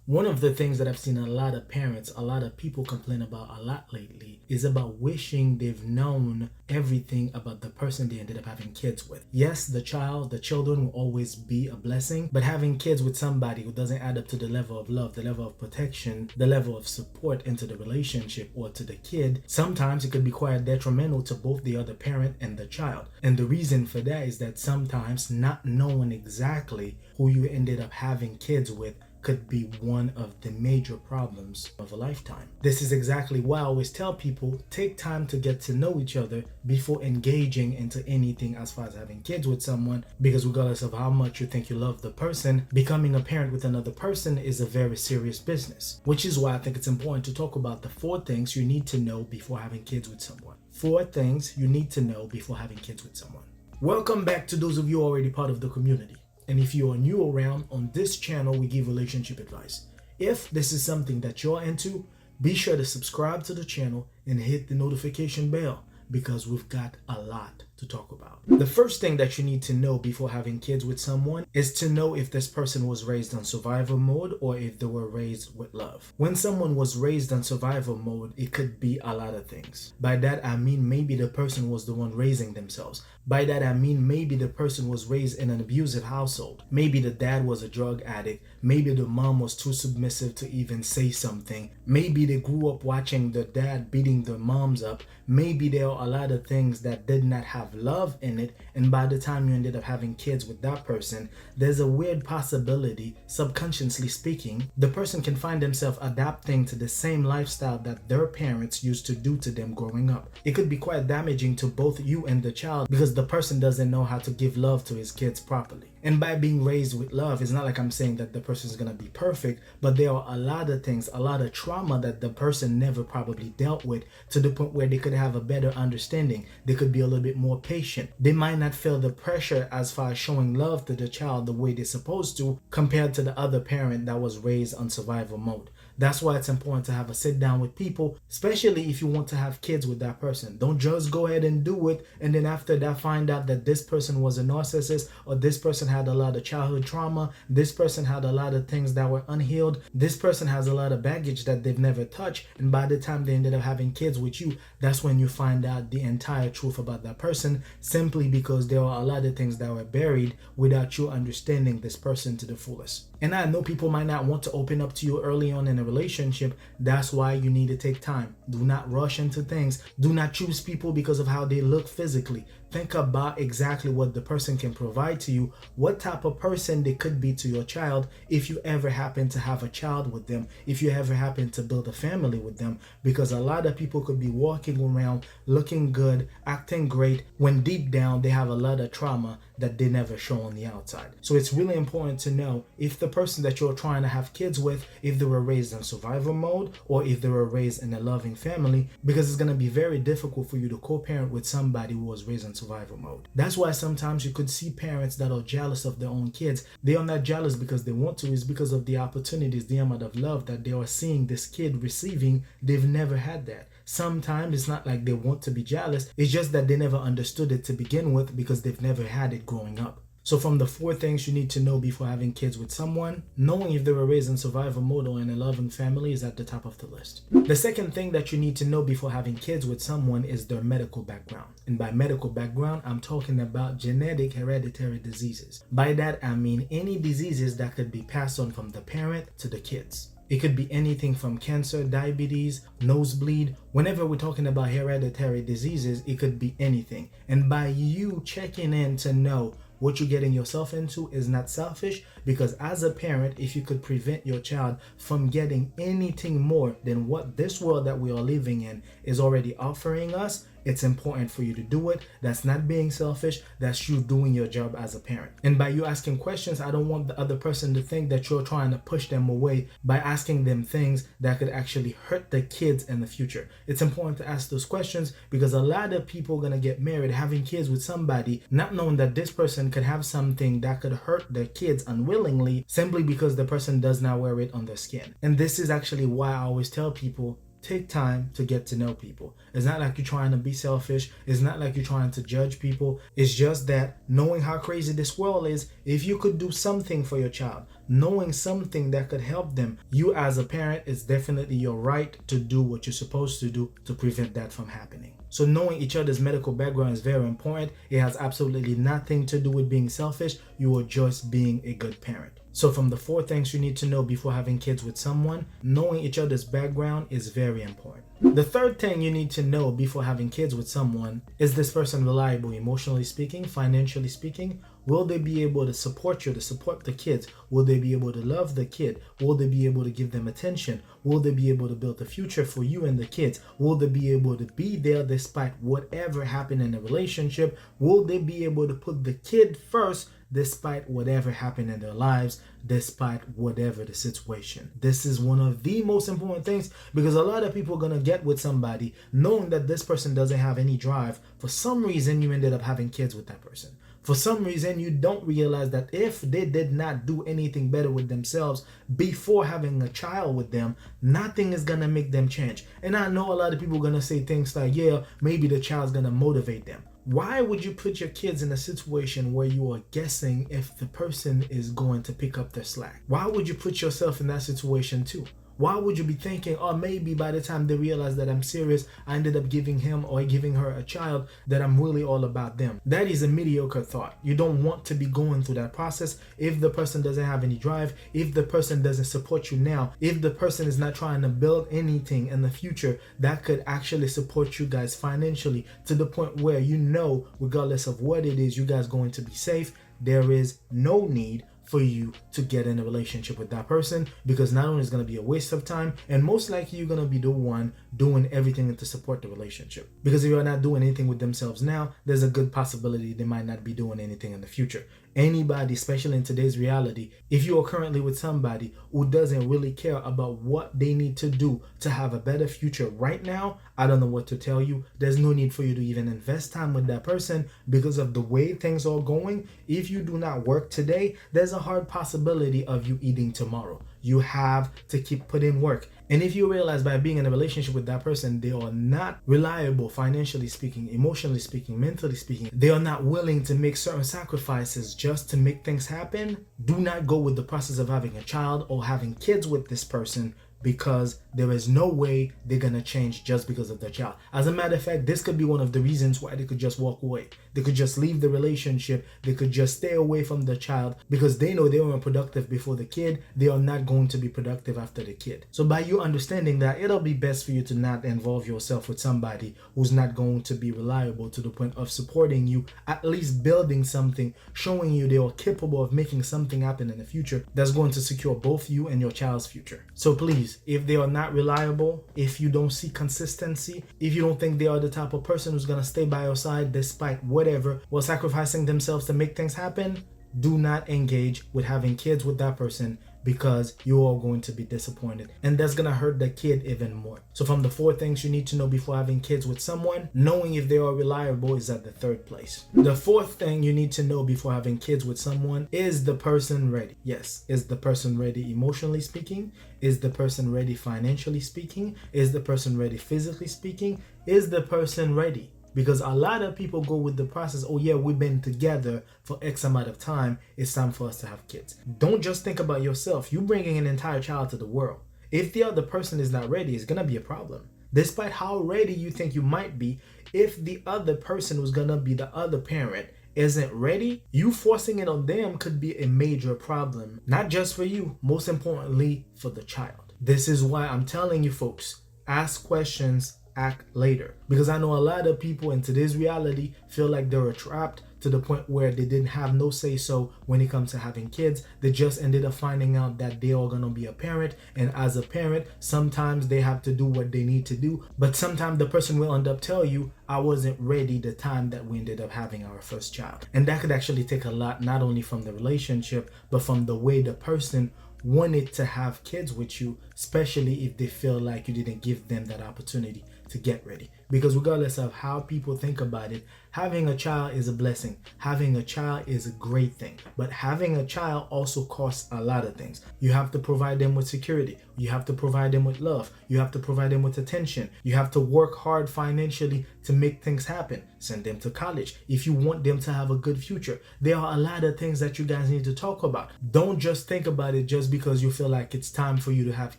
One of the things that I've seen a lot of parents, a lot of people complain about a lot lately is about wishing they've known everything about the person they ended up having kids with. Yes, the children will always be a blessing, but having kids with somebody who doesn't add up to the level of love, the level of protection, the level of support into the relationship or to the kid, sometimes it could be quite detrimental to both the other parent and the child. And the reason for that is that sometimes not knowing exactly who you ended up having kids with could be one of the major problems of a lifetime. This is exactly why I always tell people, take time to get to know each other before engaging into anything as far as having kids with someone, because regardless of how much you think you love the person, becoming a parent with another person is a very serious business, which is why I think it's important to talk about the 4 things you need to know before having kids with someone. 4 things you need to know before having kids with someone. Welcome back to those of you already part of the community. And if you are new around, on this channel, we give relationship advice. If this is something that you're into, be sure to subscribe to the channel and hit the notification bell because we've got a lot to talk about. The first thing that you need to know before having kids with someone is to know if this person was raised on survival mode or if they were raised with love. When someone was raised on survival mode, it could be a lot of things. By that I mean maybe the person was the one raising themselves. By that I mean maybe the person was raised in an abusive household. Maybe the dad was a drug addict. Maybe the mom was too submissive to even say something. Maybe they grew up watching the dad beating their moms up. Maybe there are a lot of things that did not have love in it, and by the time you ended up having kids with that person, there's a weird possibility, subconsciously speaking, the person can find themselves adapting to the same lifestyle that their parents used to do to them growing up. It could be quite damaging to both you and the child because the person doesn't know how to give love to his kids properly. And by being raised with love, it's not like I'm saying that the person is going to be perfect, but there are a lot of things, a lot of trauma that the person never probably dealt with, to the point where they could have a better understanding. They could be a little bit more patient. They might not feel the pressure as far as showing love to the child the way they're supposed to compared to the other parent that was raised on survival mode. That's why it's important to have a sit down with people, especially if you want to have kids with that person. Don't just go ahead and do it and then after that find out that this person was a narcissist, or this person had a lot of childhood trauma, this person had a lot of things that were unhealed, this person has a lot of baggage that they've never touched, and by the time they ended up having kids with you, that's when you find out the entire truth about that person, simply because there are a lot of things that were buried without you understanding this person to the fullest. And I know people might not want to open up to you early on in a relationship. That's why you need to take time. Do not rush into things. Do not choose people because of how they look physically. Think about exactly what the person can provide to you, what type of person they could be to your child if you ever happen to have a child with them, if you ever happen to build a family with them, because a lot of people could be walking around looking good, acting great, when deep down they have a lot of trauma that they never show on the outside. So it's really important to know if the person that you're trying to have kids with, if they were raised in survival mode or if they were raised in a loving family, because it's going to be very difficult for you to co-parent with somebody who was raised in survival mode. That's why sometimes you could see parents that are jealous of their own kids. They are not jealous because they want to, it's because of the opportunities, the amount of love that they are seeing this kid receiving. They've never had that. Sometimes it's not like they want to be jealous, it's just that they never understood it to begin with because they've never had it growing up. So from the 4 things you need to know before having kids with someone, knowing if they were raised in survival mode or in a loving family is at the top of the list. The second thing that you need to know before having kids with someone is their medical background. And by medical background, I'm talking about genetic hereditary diseases. By that, I mean any diseases that could be passed on from the parent to the kids. It could be anything from cancer, diabetes, nosebleed. Whenever we're talking about hereditary diseases, it could be anything. And by you checking in to know what you're getting yourself into is not selfish, because as a parent, if you could prevent your child from getting anything more than what this world that we are living in is already offering us, it's important for you to do it. That's not being selfish. That's you doing your job as a parent. And by you asking questions, I don't want the other person to think that you're trying to push them away by asking them things that could actually hurt the kids in the future. It's important to ask those questions because a lot of people are going to get married, having kids with somebody, not knowing that this person could have something that could hurt their kids unwillingly, simply because the person does not wear it on their skin. And this is actually why I always tell people, take time to get to know people. It's not like you're trying to be selfish. It's not like you're trying to judge people. It's just that knowing how crazy this world is, if you could do something for your child, knowing something that could help them, you as a parent, it's definitely your right to do what you're supposed to do to prevent that from happening. So knowing each other's medical background is very important. It has absolutely nothing to do with being selfish. You are just being a good parent. So from the 4 things you need to know before having kids with someone, knowing each other's background is very important. The 3rd thing you need to know before having kids with someone is this person reliable, emotionally speaking, financially speaking? Will they be able to support you, to support the kids? Will they be able to love the kid? Will they be able to give them attention? Will they be able to build a future for you and the kids? Will they be able to be there despite whatever happened in the relationship? Will they be able to put the kid first despite whatever happened in their lives, despite whatever the situation? This is one of the most important things, because a lot of people are going to get with somebody knowing that this person doesn't have any drive. For some reason, you ended up having kids with that person. For some reason, you don't realize that if they did not do anything better with themselves before having a child with them, nothing is going to make them change. And I know a lot of people are going to say things like, yeah, maybe the child's going to motivate them. Why would you put your kids in a situation where you are guessing if the person is going to pick up their slack? Why would you put yourself in that situation too? Why would you be thinking, oh, maybe by the time they realize that I'm serious, I ended up giving him or giving her a child, that I'm really all about them? That is a mediocre thought. You don't want to be going through that process if the person doesn't have any drive, if the person doesn't support you now, if the person is not trying to build anything in the future that could actually support you guys financially to the point where you know, regardless of what it is, you guys going to be safe. There is no need for you to get in a relationship with that person, because not only is going to be a waste of time, and most likely you're going to be the one doing everything to support the relationship. Because if you're not doing anything with themselves now, there's a good possibility they might not be doing anything in the future. Anybody, especially in today's reality, if you are currently with somebody who doesn't really care about what they need to do to have a better future right now, I don't know what to tell you. There's no need for you to even invest time with that person, because of the way things are going. If you do not work today, there's a hard possibility of you eating tomorrow. You have to keep putting work. And if you realize by being in a relationship with that person, they are not reliable, financially speaking, emotionally speaking, mentally speaking, they are not willing to make certain sacrifices just to make things happen, do not go with the process of having a child or having kids with this person, because there is no way they're gonna change just because of their child. As a matter of fact, this could be one of the reasons why they could just walk away. They could just leave the relationship. They could just stay away from the child, because they know they weren't productive before the kid. They are not going to be productive after the kid. So by you understanding that, it'll be best for you to not involve yourself with somebody who's not going to be reliable to the point of supporting you, at least building something, showing you they are capable of making something happen in the future that's going to secure both you and your child's future. So please, if they are not reliable, if you don't see consistency, if you don't think they are the type of person who's going to stay by your side despite whatever, while sacrificing themselves to make things happen, do not engage with having kids with that person, because you are going to be disappointed, and that's gonna hurt the kid even more. So from the 4 things you need to know before having kids with someone, knowing if they are reliable is at the 3rd place. The 4th thing you need to know before having kids with someone is the person ready. Yes, is the person ready emotionally speaking? Is the person ready financially speaking? Is the person ready physically speaking? Is the person ready? Because a lot of people go with the process, oh yeah, we've been together for X amount of time, it's time for us to have kids. Don't just think about yourself. You're bringing an entire child to the world. If the other person is not ready, it's going to be a problem. Despite how ready you think you might be, if the other person who's going to be the other parent isn't ready, you forcing it on them could be a major problem. Not just for you, most importantly, for the child. This is why I'm telling you folks, ask questions, act later. Because I know a lot of people in today's reality feel like they're trapped to the point where they didn't have no say so when it comes to having kids. They just ended up finding out that they are gonna be a parent, and as a parent, sometimes they have to do what they need to do, but sometimes the person will end up tell you, I wasn't ready the time that we ended up having our first child. And that could actually take a lot, not only from the relationship, but from the way the person wanted to have kids with you, especially if they feel like you didn't give them that opportunity to get ready. Because regardless of how people think about it, Having a child is a blessing. Having a child is a great thing. But having a child also costs a lot of things. You have to provide them with security. You have to provide them with love. You have to provide them with attention. You have to work hard financially to make things happen. Send them to college if you want them to have a good future. There are a lot of things that you guys need to talk about. Don't just think about it just because you feel like it's time for you to have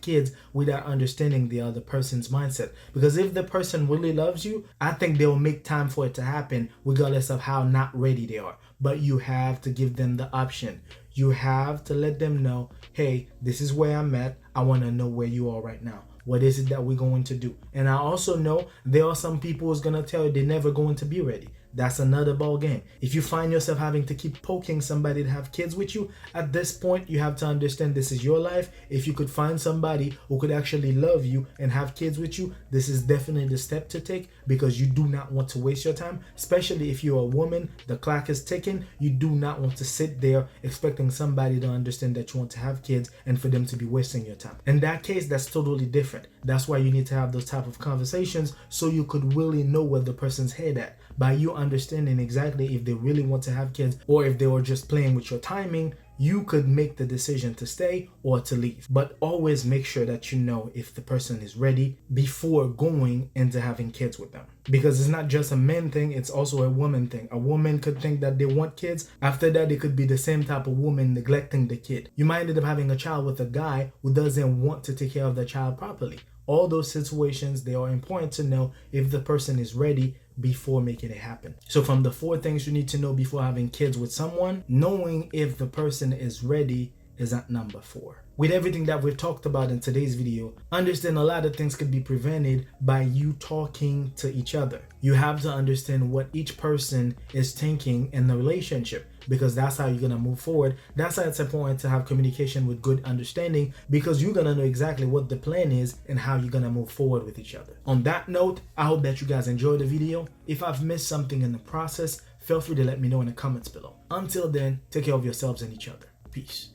kids without understanding the other person's mindset. Because if the person really loves you, I think they'll make time for it to happen regardless of how not ready they are. But you have to give them the option. You have to let them know, hey, this is where I'm at. I want to know where you are right now. What is it that we're going to do? And I also know there are some people who's going to tell you they're never going to be ready. That's another ball game. If you find yourself having to keep poking somebody to have kids with you, at this point, you have to understand this is your life. If you could find somebody who could actually love you and have kids with you, this is definitely the step to take, because you do not want to waste your time, especially if you're a woman, the clock is ticking. You do not want to sit there expecting somebody to understand that you want to have kids and for them to be wasting your time. In that case, that's totally different. That's why you need to have those type of conversations so you could really know where the person's head at. By you understanding exactly if they really want to have kids or if they were just playing with your timing, you could make the decision to stay or to leave. But always make sure that you know if the person is ready before going into having kids with them. Because it's not just a man thing, it's also a woman thing. A woman could think that they want kids. After that, it could be the same type of woman neglecting the kid. You might end up having a child with a guy who doesn't want to take care of the child properly. All those situations, they are important to know if the person is ready before making it happen. So from the 4 things you need to know before having kids with someone, knowing if the person is ready is at number 4. With everything that we've talked about in today's video, understand a lot of things could be prevented by you talking to each other. You have to understand what each person is thinking in the relationship, because that's how you're going to move forward. That's why it's important to have communication with good understanding, because you're going to know exactly what the plan is and how you're going to move forward with each other. On that note, I hope that you guys enjoyed the video. If I've missed something in the process, feel free to let me know in the comments below. Until then, take care of yourselves and each other. Peace.